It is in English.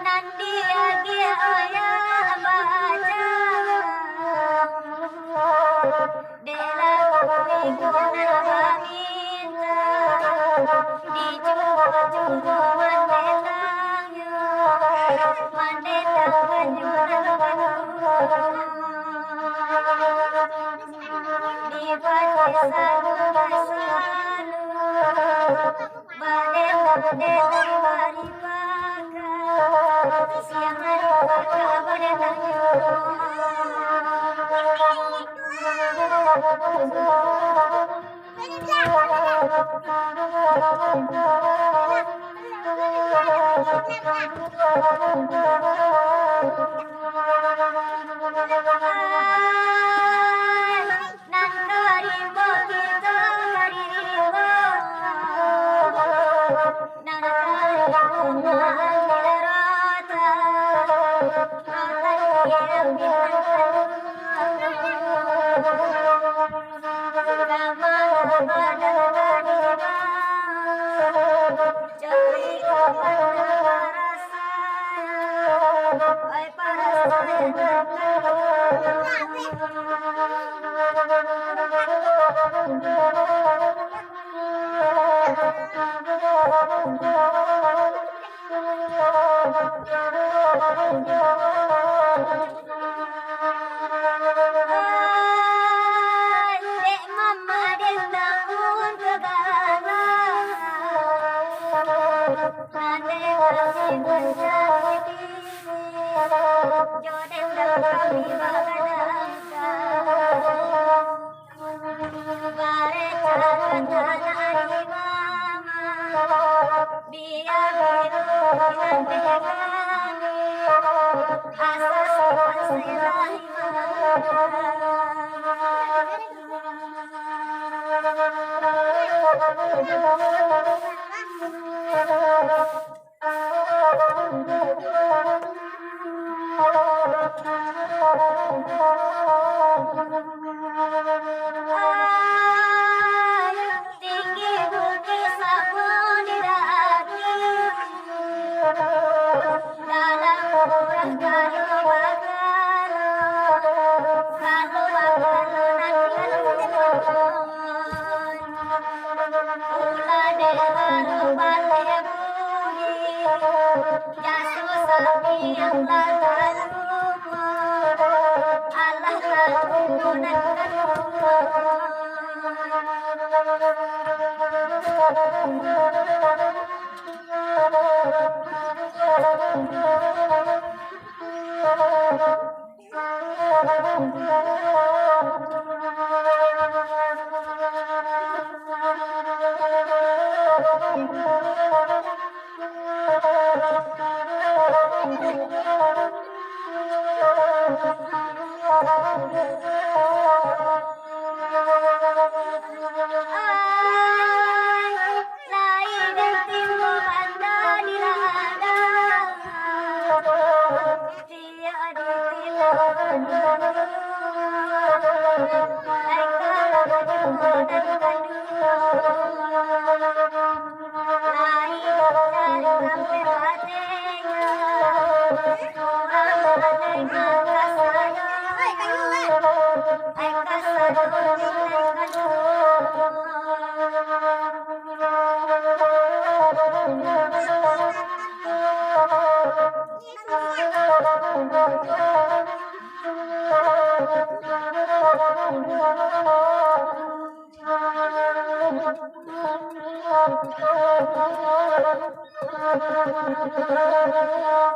Nanti lagi ayah baca Dela kuikunan paminta Dijugo-jugo mandetangyo Mandetang banjunan banyu Dibaca salu-salu Badetang-badetang baripaka Siang hari paka badetang Dek mama dek bangun kegana Nande kasih bersama Jodoh dan kami bagadangka Bare cara-cara di mama Biar biru nanti kami Asas masih tinggi bukit sabun di daki dalam kurang kalau bakal nanti ula deharu bale budi jasu sapi yang lalu Allah Thank you.